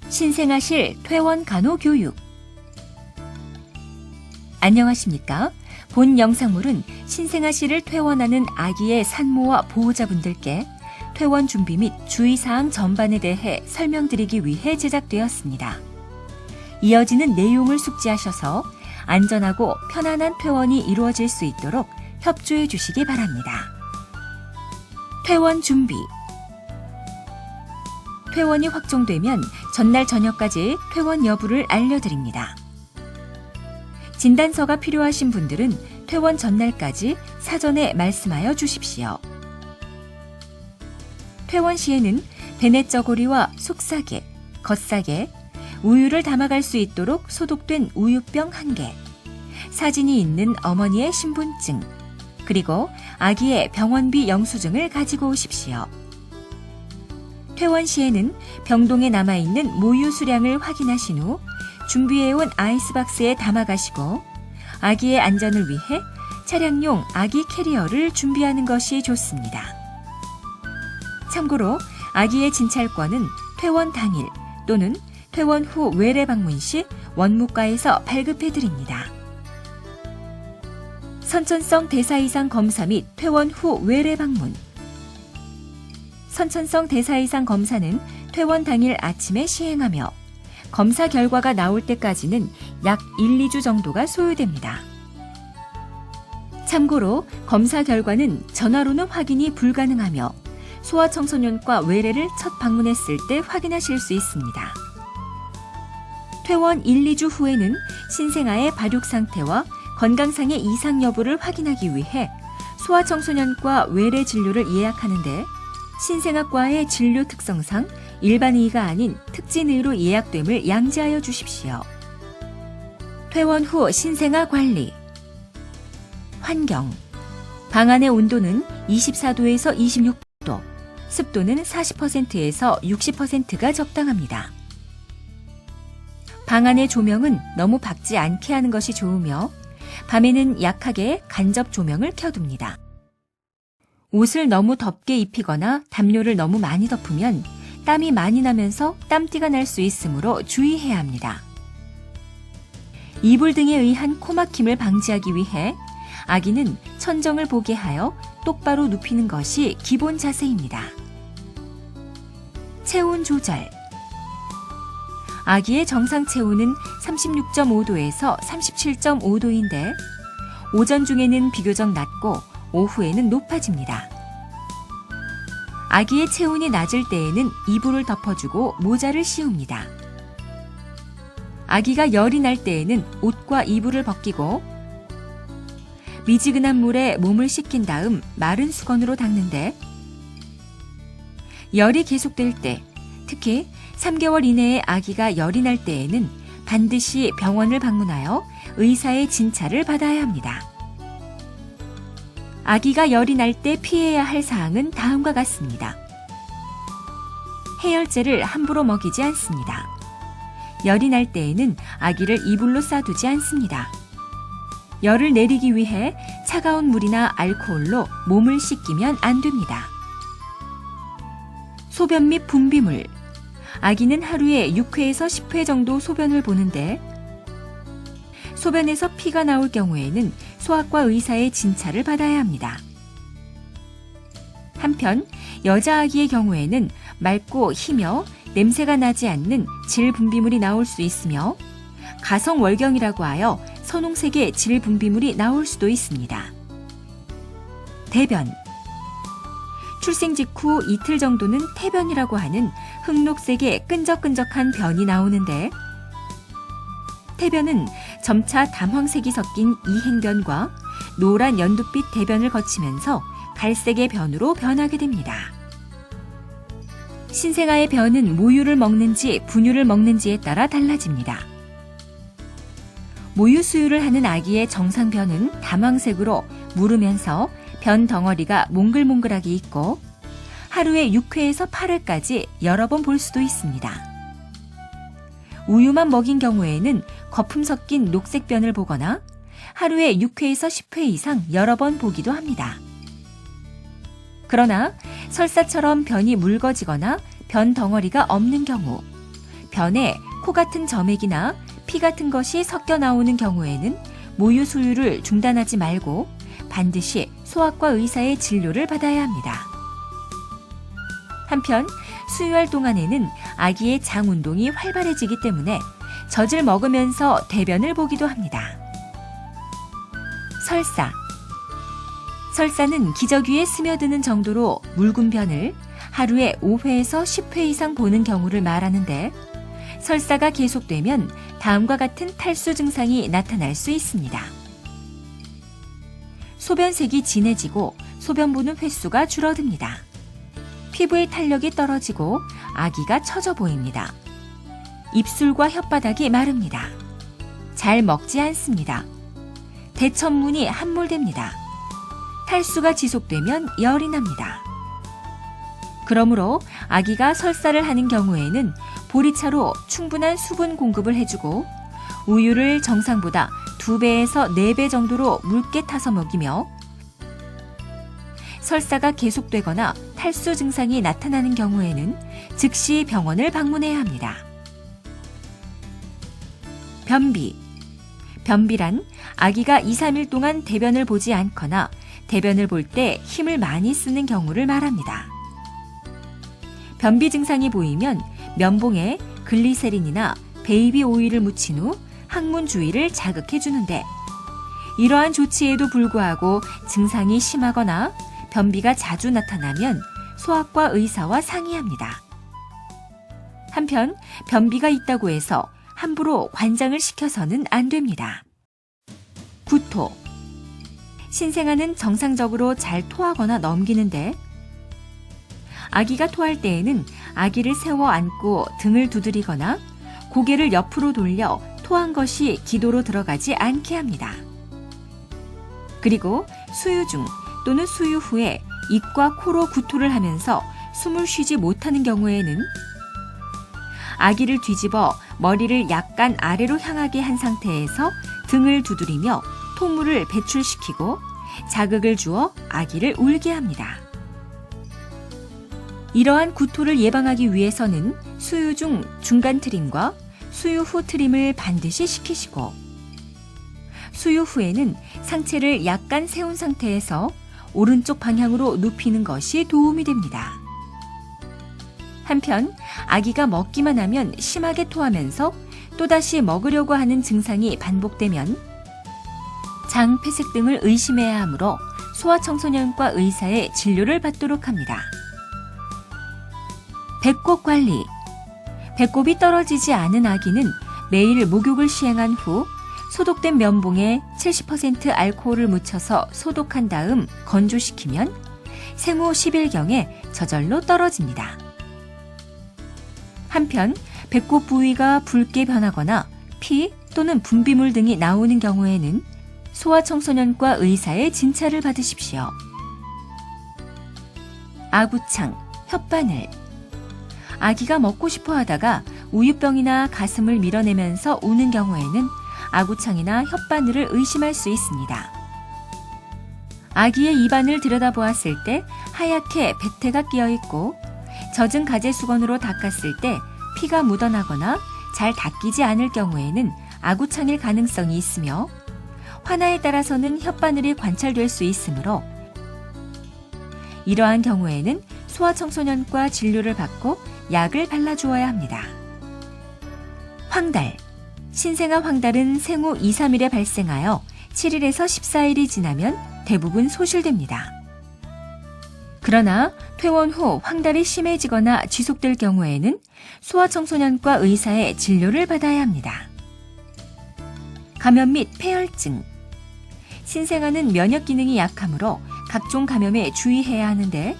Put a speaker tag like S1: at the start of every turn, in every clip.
S1: 신생아실 퇴원 간호 교육. 안녕하십니까? 본 영상물은 신생아실을 퇴원하는 아기의 산모와 보호자분들께 퇴원 준비 및 주의사항 전반에 대해 설명드리기 위해 제작되었습니다. 이어지는 내용을 숙지하셔서 안전하고 편안한 퇴원이 이루어질 수 있도록 협조해 주시기 바랍니다. 퇴원 준비. 퇴원이 확정되면 전날 저녁까지 퇴원 여부를 알려드립니다. 진단서가 필요하신 분들은 퇴원 전날까지 사전에 말씀하여 주십시오. 퇴원 시에는 배냇저고리와 속싸개, 겉싸개, 우유를 담아갈 수 있도록 소독된 우유병 1개, 사진이 있는 어머니의 신분증, 그리고 아기의 병원비 영수증을 가지고 오십시오. 퇴원 시에는 병동에 남아있는 모유 수량을 확인하신 후 준비해온 아이스박스에 담아가시고 아기의 안전을 위해 차량용 아기 캐리어를 준비하는 것이 좋습니다. 참고로 아기의 진찰권은 퇴원 당일 또는 퇴원 후 외래 방문 시 원무과에서 발급해드립니다. 선천성 대사 이상 검사 및 퇴원 후 외래 방문. 선천성 대사 이상 검사는 퇴원 당일 아침에 시행하며 검사 결과가 나올 때까지는 약 1, 2주 정도가 소요됩니다. 참고로 검사 결과는 전화로는 확인이 불가능하며 소아청소년과 외래를 첫 방문했을 때 확인하실 수 있습니다. 퇴원 1, 2주 후에는 신생아의 발육 상태와 건강상의 이상 여부를 확인하기 위해 소아청소년과 외래 진료를 예약하는데 신생아과의 진료 특성상 일반의가 아닌 특진의로 예약됨을 양지하여 주십시오. 퇴원 후 신생아 관리. 환경. 방 안의 온도는 24도에서 26도, 습도는 40%에서 60%가 적당합니다. 방 안의 조명은 너무 밝지 않게 하는 것이 좋으며 밤에는 약하게 간접 조명을 켜둡니다. 옷을 너무 덥게 입히거나 담요를 너무 많이 덮으면 땀이 많이 나면서 땀띠가 날 수 있으므로 주의해야 합니다. 이불 등에 의한 코막힘을 방지하기 위해 아기는 천정을 보게 하여 똑바로 눕히는 것이 기본 자세입니다. 체온 조절. 아기의 정상 체온은 36.5도에서 37.5도인데 오전 중에는 비교적 낮고 오후에는 높아집니다. 아기의 체온이 낮을 때에는 이불을 덮어주고 모자를 씌웁니다. 아기가 열이 날 때에는 옷과 이불을 벗기고 미지근한 물에 몸을 씻긴 다음 마른 수건으로 닦는데 열이 계속될 때, 특히 3개월 이내에 아기가 열이 날 때에는 반드시 병원을 방문하여 의사의 진찰을 받아야 합니다. 아기가 열이 날 때 피해야 할 사항은 다음과 같습니다. 해열제를 함부로 먹이지 않습니다. 열이 날 때에는 아기를 이불로 싸두지 않습니다. 열을 내리기 위해 차가운 물이나 알코올로 몸을 씻기면 안 됩니다. 소변 및 분비물. 아기는 하루에 6회에서 10회 정도 소변을 보는데 소변에서 피가 나올 경우에는 소아과 의사의 진찰을 받아야 합니다. 한편 여자아기의 경우에는 맑고 희며 냄새가 나지 않는 질 분비물이 나올 수 있으며 가성월경이라고 하여 선홍색의 질 분비물이 나올 수도 있습니다. 대변. 출생 직후 이틀 정도는 태변이라고 하는 흑록색의 끈적끈적한 변이 나오는데 태변은 점차 담황색이 섞인 이행변과 노란 연두빛 대변을 거치면서 갈색의 변으로 변하게 됩니다. 신생아의 변은 모유를 먹는지 분유를 먹는지에 따라 달라집니다. 모유 수유를 하는 아기의 정상 변은 담황색으로 무르면서 변 덩어리가 몽글몽글하게 있고 하루에 6회에서 8회까지 여러 번 볼 수도 있습니다. 우유만 먹인 경우에는 거품 섞인 녹색 변을 보거나 하루에 6회에서 10회 이상 여러 번 보기도 합니다. 그러나 설사처럼 변이 묽어지거나 변 덩어리가 없는 경우, 변에 코 같은 점액이나 피 같은 것이 섞여 나오는 경우에는 모유 수유를 중단하지 말고 반드시 소아과 의사의 진료를 받아야 합니다. 한편 수유할 동안에는 아기의 장 운동이 활발해지기 때문에 젖을 먹으면서 대변을 보기도 합니다. 설사. 설사는 기저귀에 스며드는 정도로 묽은 변을 하루에 5회에서 10회 이상 보는 경우를 말하는데 설사가 계속되면 다음과 같은 탈수 증상이 나타날 수 있습니다. 소변색이 진해지고 소변 보는 횟수가 줄어듭니다. 피부의 탄력이 떨어지고 아기가 처져 보입니다. 입술과 혓바닥이 마릅니다. 잘 먹지 않습니다. 대천문이 함몰됩니다. 탈수가 지속되면 열이 납니다. 그러므로 아기가 설사를 하는 경우에는 보리차로 충분한 수분 공급을 해주고 우유를 정상보다 2배에서 4배 정도로 묽게 타서 먹이며 설사가 계속되거나 탈수 증상이 나타나는 경우에는 즉시 병원을 방문해야 합니다. 변비. 변비란 아기가 2, 3일 동안 대변을 보지 않거나 대변을 볼 때 힘을 많이 쓰는 경우를 말합니다. 변비 증상이 보이면 면봉에 글리세린이나 베이비 오일을 묻힌 후 항문 주위를 자극해 주는데 이러한 조치에도 불구하고 증상이 심하거나 변비가 자주 나타나면 소아과 의사와 상의합니다. 한편 변비가 있다고 해서 함부로 관장을 시켜서는 안 됩니다. 구토. 신생아는 정상적으로 잘 토하거나 넘기는데 아기가 토할 때에는 아기를 세워 안고 등을 두드리거나 고개를 옆으로 돌려 토한 것이 기도로 들어가지 않게 합니다. 그리고 수유 중 또는 수유 후에 입과 코로 구토를 하면서 숨을 쉬지 못하는 경우에는 아기를 뒤집어 머리를 약간 아래로 향하게 한 상태에서 등을 두드리며 토물을 배출시키고 자극을 주어 아기를 울게 합니다. 이러한 구토를 예방하기 위해서는 수유 중 중간 트림과 수유 후 트림을 반드시 시키시고 수유 후에는 상체를 약간 세운 상태에서 오른쪽 방향으로 눕히는 것이 도움이 됩니다. 한편 아기가 먹기만 하면 심하게 토하면서 또다시 먹으려고 하는 증상이 반복되면 장 폐색 등을 의심해야 하므로 소아청소년과 의사의 진료를 받도록 합니다. 배꼽 관리. 배꼽이 떨어지지 않은 아기는 매일 목욕을 시행한 후 소독된 면봉에 70% 알코올을 묻혀서 소독한 다음 건조시키면 생후 10일경에 저절로 떨어집니다. 한편 배꼽 부위가 붉게 변하거나 피 또는 분비물 등이 나오는 경우에는 소아청소년과 의사의 진찰을 받으십시오. 아구창, 혓바늘. 아기가 먹고 싶어 하다가 우유병이나 가슴을 밀어내면서 우는 경우에는 아구창이나 혓바늘을 의심할 수 있습니다. 아기의 입안을 들여다보았을 때 하얗게 배태가 끼어있고 젖은 가재 수건으로 닦았을 때 피가 묻어나거나 잘 닦이지 않을 경우에는 아구창일 가능성이 있으며 화나에 따라서는 혓바늘이 관찰될 수 있으므로 이러한 경우에는 소아청소년과 진료를 받고 약을 발라주어야 합니다. 황달. 신생아 황달은 생후 2, 3일에 발생하여 7일에서 14일이 지나면 대부분 소실됩니다. 그러나 퇴원 후 황달이 심해지거나 지속될 경우에는 소아청소년과 의사의 진료를 받아야 합니다. 감염 및 폐혈증. 신생아는 면역 기능이 약하므로 각종 감염에 주의해야 하는데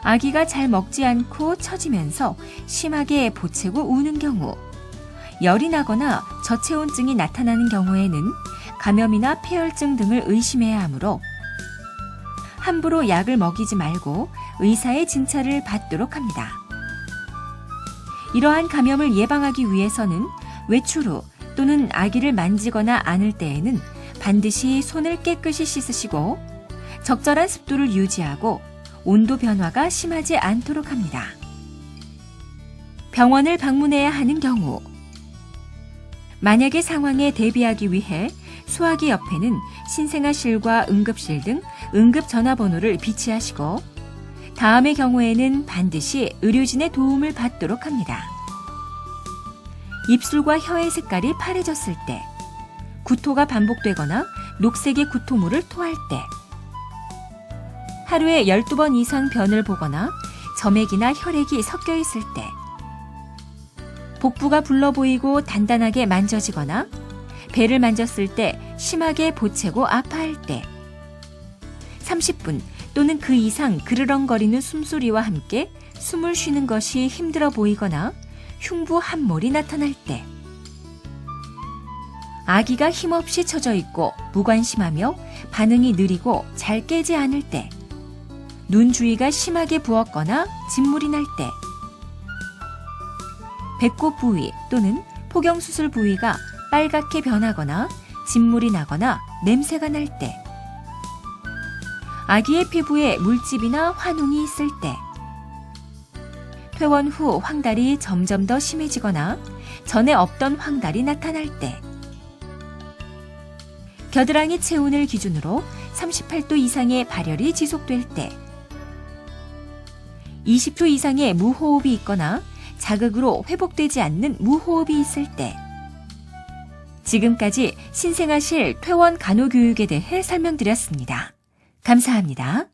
S1: 아기가 잘 먹지 않고 처지면서 심하게 보채고 우는 경우, 열이 나거나 저체온증이 나타나는 경우에는 감염이나 폐혈증 등을 의심해야 하므로 함부로 약을 먹이지 말고 의사의 진찰을 받도록 합니다. 이러한 감염을 예방하기 위해서는 외출 후 또는 아기를 만지거나 안을 때에는 반드시 손을 깨끗이 씻으시고 적절한 습도를 유지하고 온도 변화가 심하지 않도록 합니다. 병원을 방문해야 하는 경우, 만약의 상황에 대비하기 위해 수화기 옆에는 신생아실과 응급실 등 응급 전화번호를 비치하시고 다음의 경우에는 반드시 의료진의 도움을 받도록 합니다. 입술과 혀의 색깔이 파래졌을 때, 구토가 반복되거나 녹색의 구토물을 토할 때, 하루에 12번 이상 변을 보거나 점액이나 혈액이 섞여 있을 때, 복부가 불러 보이고 단단하게 만져지거나 배를 만졌을 때 심하게 보채고 아파할 때, 30분 또는 그 이상 그르렁거리는 숨소리와 함께 숨을 쉬는 것이 힘들어 보이거나 흉부 함몰이 나타날 때, 아기가 힘없이 처져 있고 무관심하며 반응이 느리고 잘 깨지 않을 때, 눈 주위가 심하게 부었거나 진물이 날 때, 배꼽 부위 또는 포경수술 부위가 빨갛게 변하거나 진물이 나거나 냄새가 날 때, 아기의 피부에 물집이나 환웅이 있을 때, 퇴원 후 황달이 점점 더 심해지거나 전에 없던 황달이 나타날 때, 겨드랑이 체온을 기준으로 38도 이상의 발열이 지속될 때, 20초 이상의 무호흡이 있거나 자극으로 회복되지 않는 무호흡이 있을 때. 지금까지 신생아실 퇴원 간호교육에 대해 설명드렸습니다. 감사합니다.